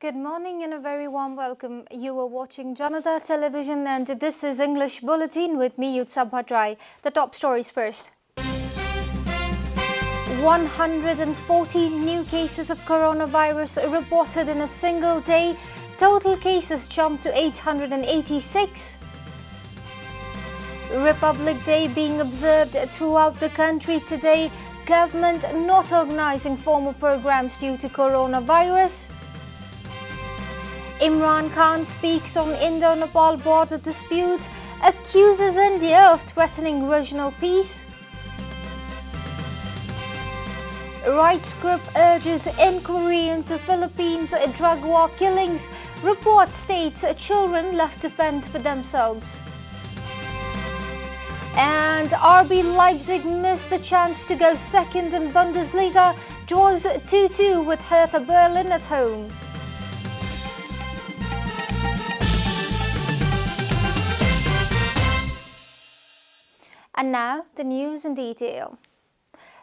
Good morning and a very warm welcome. You are watching JanataTelevision and this is English Bulletin with me, Jestha Bhattrai. The top stories first. 114 new cases of coronavirus reported in a single day. Total cases jumped to 886. Republic Day being observed throughout the country today. Government not organising formal programs due to coronavirus. Imran Khan speaks on Indo-Nepal border dispute, accuses India of threatening regional peace. Rights group urges inquiry into Philippines drug war killings. Report states children left to fend for themselves. And RB Leipzig missed the chance to go second in Bundesliga, draws 2-2 with Hertha Berlin at home. And now, the news in detail.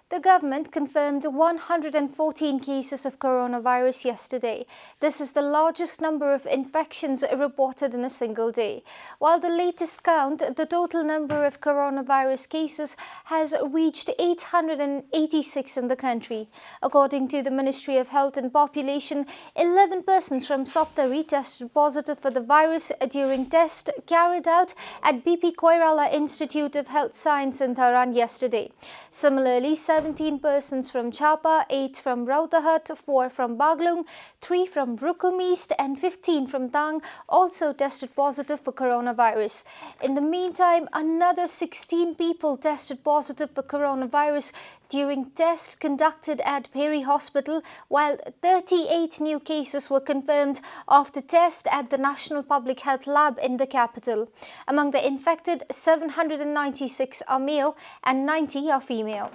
The government confirmed 114 cases of coronavirus yesterday. This is the largest number of infections reported in a single day. While the latest count, the total number of coronavirus cases has reached 886 in the country. According to the Ministry of Health and Population, 11 persons from Saptari tested positive for the virus during tests carried out at BP Koirala Institute of Health Science in Dharan yesterday. Similarly, 17 persons from Chapa, 8 from Rautahat, 4 from Baglung, 3 from Rukum East and 15 from Tang also tested positive for coronavirus. In the meantime, another 16 people tested positive for coronavirus during tests conducted at Peri Hospital, while 38 new cases were confirmed after tests at the National Public Health Lab in the capital. Among the infected, 796 are male and 90 are female.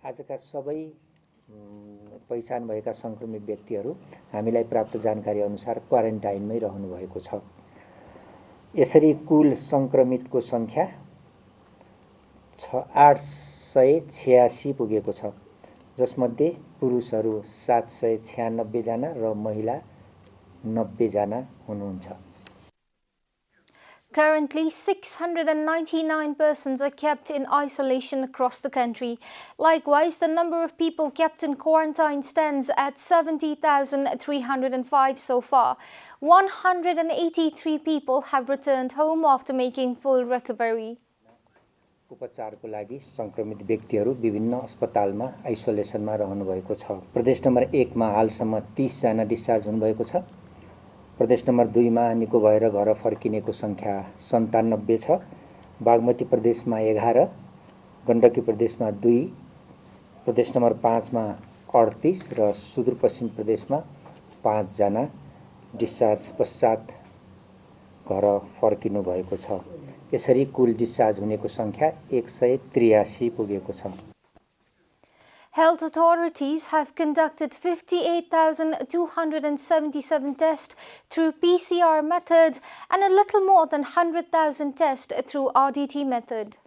आजका सबै पहिचान भएका संक्रमित व्यक्तिहरू हामीलाई प्राप्त जानकारी अनुसार क्वारेन्टाइनमै रहनु भएको छ। यसरी कुल संक्रमितको संख्या 886 पुगेको छ, जसमध्ये पुरुषहरू 796 जना र महिला 90 जना हुनुहुन्छ। Currently, 699 persons are kept in isolation across the country. Likewise, the number of people kept in quarantine stands at 70,305 so far. 183 people have returned home after making full recovery. उपचारको लागि संक्रमित व्यक्तिहरू विभिन्न अस्पतालमा आइसोलेसनमा रहनु भएको छ। प्रदेश नम्बर 1 मा हालसम्म 30 जना डिस्चार्ज हुनु भएको छ। प्रदेश नम्बर 2 मा निको भएर घर फर्किनेको संख्या 97 छ। बागमती प्रदेशमा 11, गण्डकी प्रदेशमा 2, प्रदेश नम्बर 5 मा 38 र सुदूरपश्चिम प्रदेशमा 5 जना डिस्चार्ज पश्चात घर फर्किनु भएको छ। यसरी कुल डिस्चार्ज हुनेको संख्या 183 पुगेको छ। Health authorities have conducted 58,277 tests through PCR method and a little more than 100,000 tests through RDT method.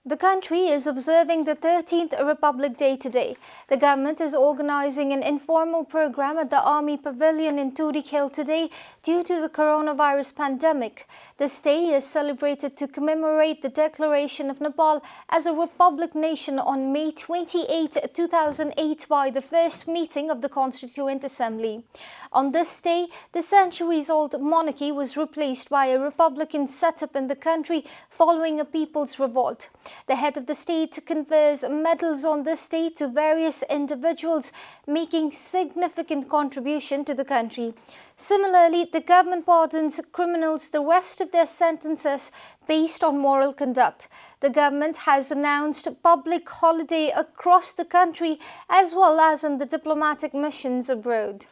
The country is observing the 13th Republic Day today. The government is organising an informal program at the Army Pavilion in Turikel today due to the coronavirus pandemic. This day is celebrated to commemorate the declaration of Nepal as a republic nation on May 28, 2008 by the first meeting of the Constituent Assembly. On this day, the centuries-old monarchy was replaced by a republican setup in the country following a people's revolt. The head of the state confers medals on this day to various individuals making significant contribution to the country. Similarly, the government pardons criminals the rest of their sentences based on moral conduct. The government has announced public holiday across the country as well as in the diplomatic missions abroad.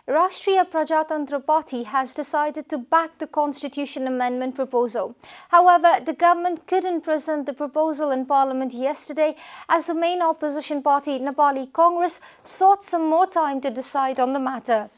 Rashtriya Prajatantra Party has decided to back the constitution amendment proposal. However, the government couldn't present the proposal in Parliament yesterday as the main opposition party, Nepali Congress, sought some more time to decide on the matter.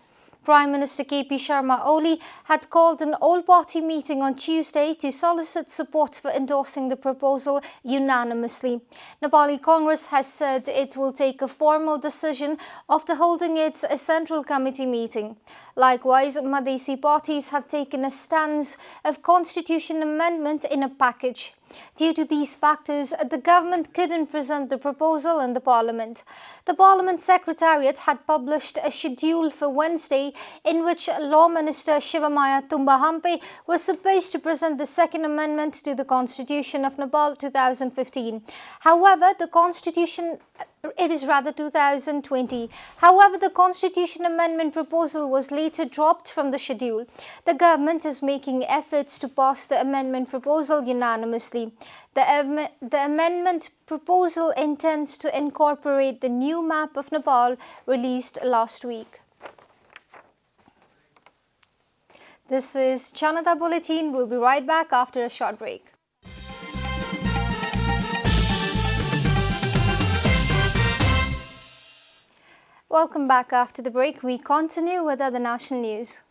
Prime Minister KP Sharma Oli had called an all-party meeting on Tuesday to solicit support for endorsing the proposal unanimously. Nepali Congress has said it will take a formal decision after holding its Central Committee meeting. Likewise, Madhesi parties have taken a stance of constitution amendment in a package. Due to these factors, the government couldn't present the proposal in the Parliament. The Parliament Secretariat had published a schedule for Wednesday in which Law Minister Shivamaya Tumbahampe was supposed to present the Second Amendment to the Constitution of Nepal 2015. However, the Constitution 2020. However, the Constitution Amendment proposal was later dropped from the schedule. The government is making efforts to pass the amendment proposal unanimously. The amendment proposal intends to incorporate the new map of Nepal released last week. This is Janata Bulletin. We'll be right back after a short break. Welcome back after the break. We continue with other national news.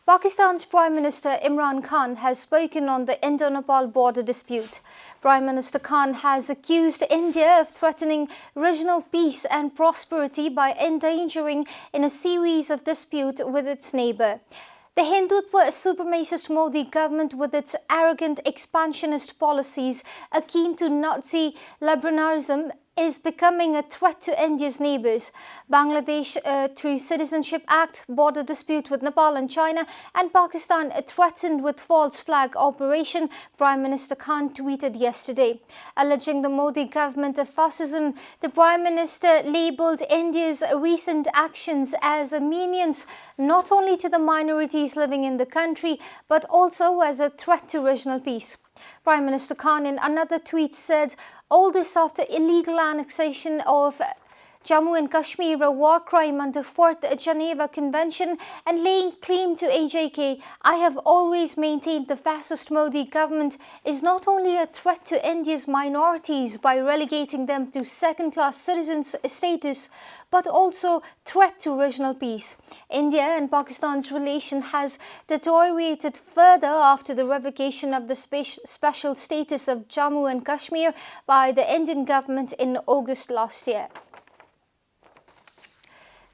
Pakistan's Prime Minister Imran Khan has spoken on the Indo-Nepal border dispute. Prime Minister Khan has accused India of threatening regional peace and prosperity by endangering in a series of disputes with its neighbour. The Hindutva supremacist Modi government, with its arrogant expansionist policies akin to Nazi liberalism, is becoming a threat to India's neighbours. Bangladesh through Citizenship Act, border dispute with Nepal and China, and Pakistan threatened with false flag operation, Prime Minister Khan tweeted yesterday. Alleging the Modi government of fascism, the Prime Minister labelled India's recent actions as a menace not only to the minorities living in the country, but also as a threat to regional peace. Prime Minister Khan in another tweet said, all this after illegal annexation of Jammu and Kashmir, a war crime under 4th Geneva Convention, and laying claim to AJK, I have always maintained the fascist Modi government is not only a threat to India's minorities by relegating them to second-class citizens status, but also threat to regional peace. India and Pakistan's relation has deteriorated further after the revocation of the special status of Jammu and Kashmir by the Indian government in August last year.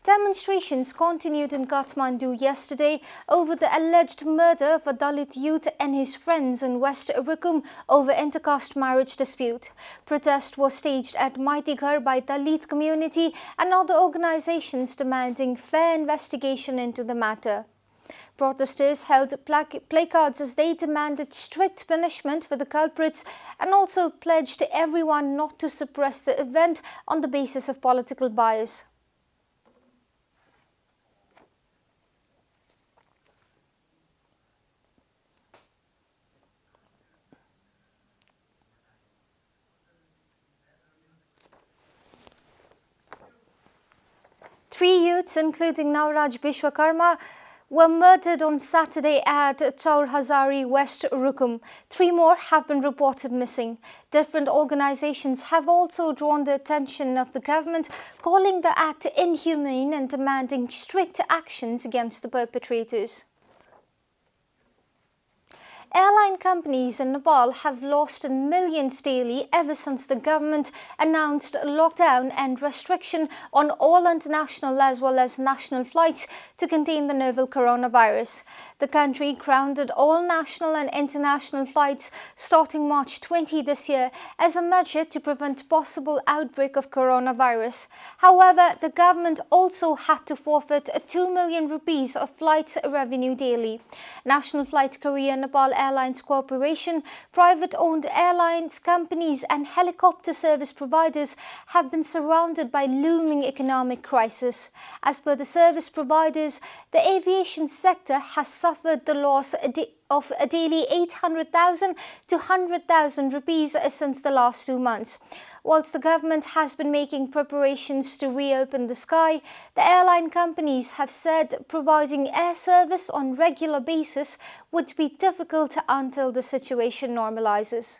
Demonstrations continued in Kathmandu yesterday over the alleged murder of a Dalit youth and his friends in West Rukum over intercaste marriage dispute. Protest was staged at Maitighar by Dalit community and other organizations demanding fair investigation into the matter. Protesters held placards as they demanded strict punishment for the culprits and also pledged everyone not to suppress the event on the basis of political bias. Three youths, including Navraj Bishwakarma, were murdered on Saturday at Chaur Hazari, West Rukum. 3 more have been reported missing. Different organizations have also drawn the attention of the government, calling the act inhumane and demanding strict actions against the perpetrators. Airline companies in Nepal have lost millions daily ever since the government announced lockdown and restriction on all international as well as national flights to contain the novel coronavirus. The country grounded all national and international flights starting March 20 this year as a measure to prevent possible outbreak of coronavirus. However, the government also had to forfeit 2 million rupees of flights revenue daily. National Flight Korea Nepal Airlines Corporation, private-owned airlines, companies and helicopter service providers have been surrounded by looming economic crisis. As per the service providers, the aviation sector has suffered the loss of a daily 800,000 to 100,000 rupees since the last 2 months. Whilst the government has been making preparations to reopen the sky, the airline companies have said providing air service on regular basis would be difficult until the situation normalizes.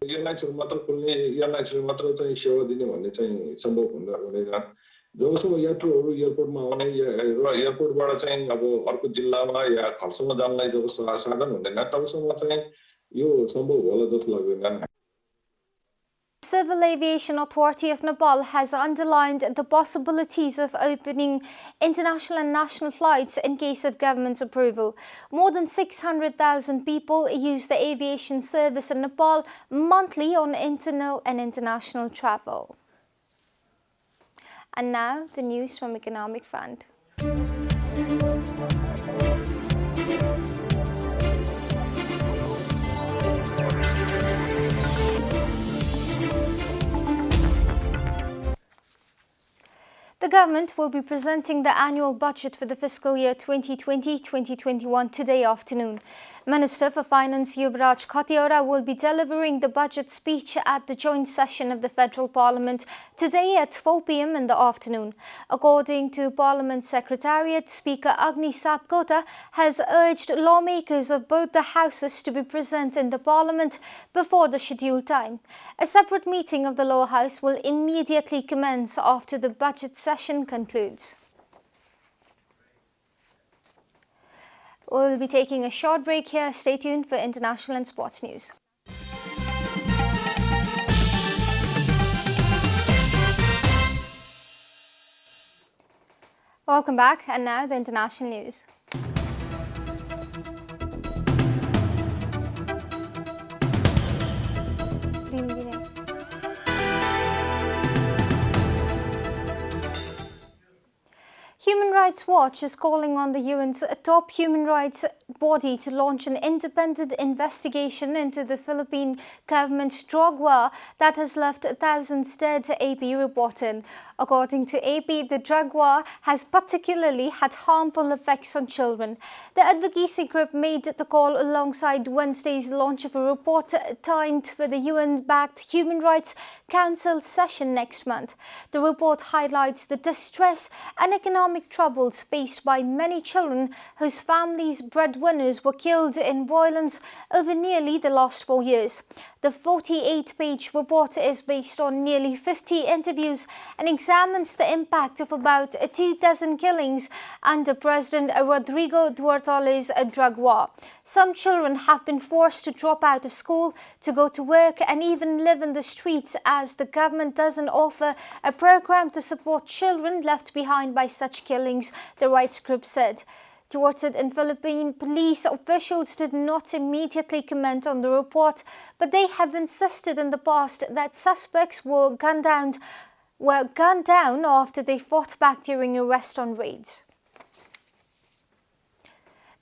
एयरलाइन्सहरू मात्र खोल्ने एयरलाइन्सहरू मात्र चाहिँ सेवा दिने भन्ने चाहिँ सम्भव हुँदैन। जबसम्म यात्रुहरू एयरपोर्टमा आउने र एयरपोर्टबाट चाहिँ अब अर्को जिल्लामा या खर्चमा जानलाई जब साधन हुँदैन तबसम्म चाहिँ यो सम्भव होला जस्तो लाग्दैन। Civil Aviation Authority of Nepal has underlined the possibilities of opening international and national flights in case of government's approval. More than 600,000 people use the aviation service in Nepal monthly on internal and international travel. And now the news from economic front. The government will be presenting the annual budget for the fiscal year 2020-2021 today afternoon. Minister for Finance Yuvraj Khatiora will be delivering the budget speech at the joint session of the Federal Parliament today at 4 p.m. in the afternoon. According to Parliament Secretariat, Speaker Agni Sapkota has urged lawmakers of both the houses to be present in the Parliament before the scheduled time. A separate meeting of the Lower House will immediately commence after the budget session concludes. We'll be taking a short break here. Stay tuned for international and sports news. Welcome back, and now the international news. Human Rights Watch is calling on the UN's top human rights body to launch an independent investigation into the Philippine government's drug war that has left thousands dead, AP reported. According to AP, the drug war has particularly had harmful effects on children. The advocacy group made the call alongside Wednesday's launch of a report timed for the UN-backed Human Rights Council session next month. The report highlights the distress and economic troubles faced by many children whose families' breadwinners were killed in violence over nearly the last 4 years. The 48-page report is based on nearly 50 interviews and examines the impact of about 24 killings under President Rodrigo Duterte's drug war. Some children have been forced to drop out of school, to go to work and even live in the streets as the government doesn't offer a program to support children left behind by such killings, the rights group said. Duterte and Philippine police officials did not immediately comment on the report, but they have insisted in the past that suspects were gunned down after they fought back during arrest on raids.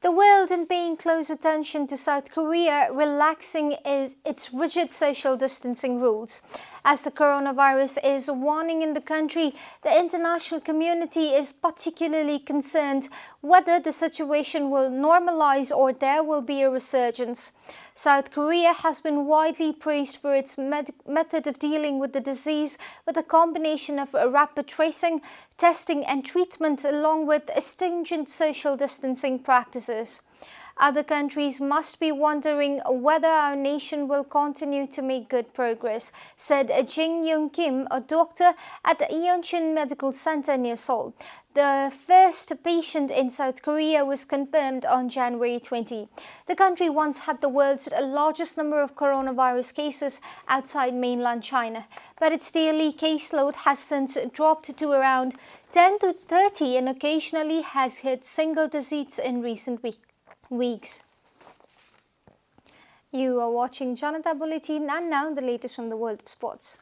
The world is paying close attention to South Korea relaxing its rigid social distancing rules. As the coronavirus is warning in the country, the international community is particularly concerned whether the situation will normalize or there will be a resurgence. South Korea has been widely praised for its method of dealing with the disease, with a combination of rapid tracing, testing and treatment along with stringent social distancing practices. Other countries must be wondering whether our nation will continue to make good progress, said Jin Young Kim, a doctor at the Yeonchun Medical Center near Seoul. The first patient in South Korea was confirmed on January 20. The country once had the world's largest number of coronavirus cases outside mainland China, but its daily caseload has since dropped to around 10 to 30 and occasionally has hit single digits in recent weeks. You are watching Janata Bulletin, and now the latest from the world of sports.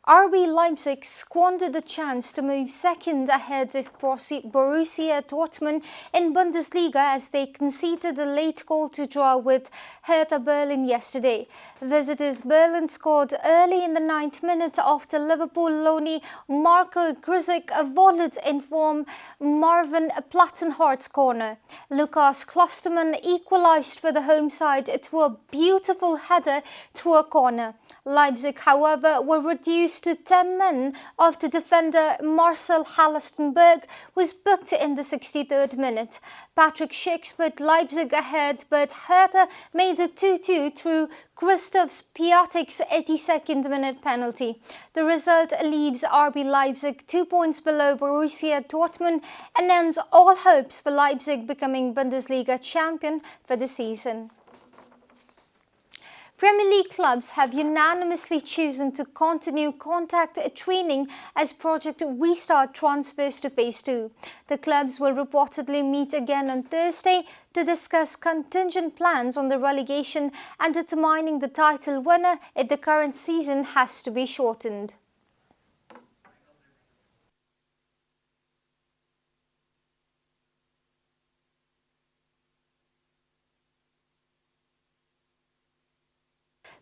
RB Leipzig squandered a chance to move second ahead of Borussia Dortmund in Bundesliga as they conceded a late goal to draw with Hertha Berlin yesterday. Visitors Berlin scored early in the 9th minute after Liverpool loanee Marco Grzyk volleyed in form Marvin Plattenhart's corner. Lukas Klostermann equalised for the home side through a beautiful header through a corner. Leipzig, however, were reduced close to 10 men after defender Marcel Halstenberg was booked in the 63rd minute. Patrick Schick put Leipzig ahead, but Hertha made it 2-2 through Christoph Piatek's 82nd minute penalty. The result leaves RB Leipzig 2 points below Borussia Dortmund and ends all hopes for Leipzig becoming Bundesliga champion for the season. Premier League clubs have unanimously chosen to continue contact training as Project Restart transfers to Phase 2. The clubs will reportedly meet again on Thursday to discuss contingent plans on the relegation and determining the title winner if the current season has to be shortened.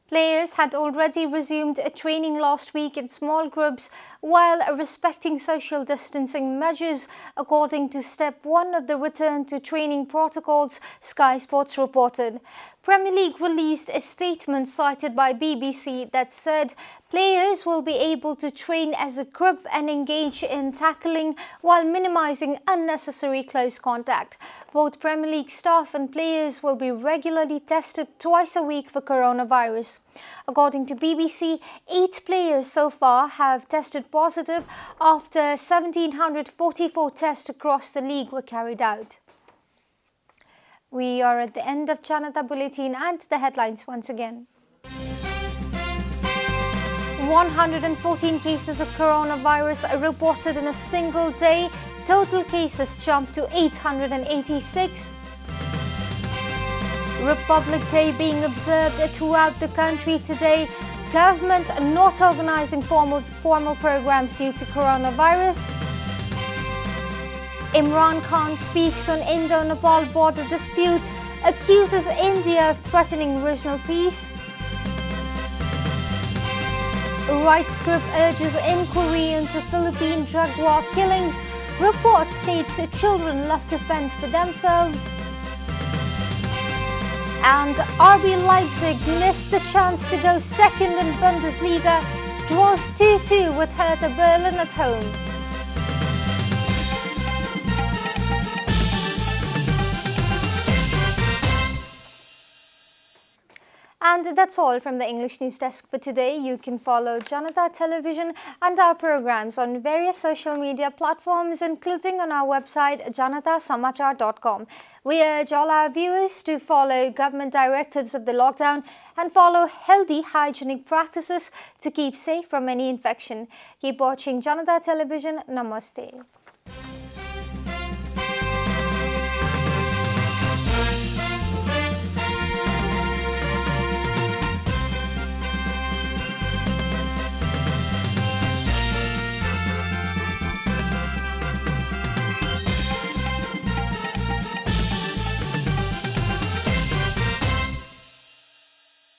Players had already resumed training last week in small groups while respecting social distancing measures, according to Step 1 of the return to training protocols, Sky Sports reported. Premier League released a statement cited by BBC that said players will be able to train as a group and engage in tackling while minimizing unnecessary close contact. Both Premier League staff and players will be regularly tested twice a week for coronavirus. According to BBC, 8 players so far have tested positive after 1,744 tests across the league were carried out. We are at the end of Janata Bulletin and the headlines once again. 114 cases of coronavirus are reported in a single day. Total cases jumped to 886. Republic Day being observed throughout the country today. Government not organizing formal programs due to coronavirus. Imran Khan speaks on Indo-Nepal border dispute, accuses India of threatening regional peace. A rights group urges inquiry into Philippine drug war killings. Report states children left to fend for themselves. And RB Leipzig missed the chance to go second in Bundesliga, draws 2-2 with Hertha Berlin at home. And that's all from the English News Desk for today. You can follow Janata Television and our programs on various social media platforms, including on our website JanataSamachar.com. We urge all our viewers to follow government directives of the lockdown and follow healthy hygienic practices to keep safe from any infection. Keep watching Janata Television. Namaste.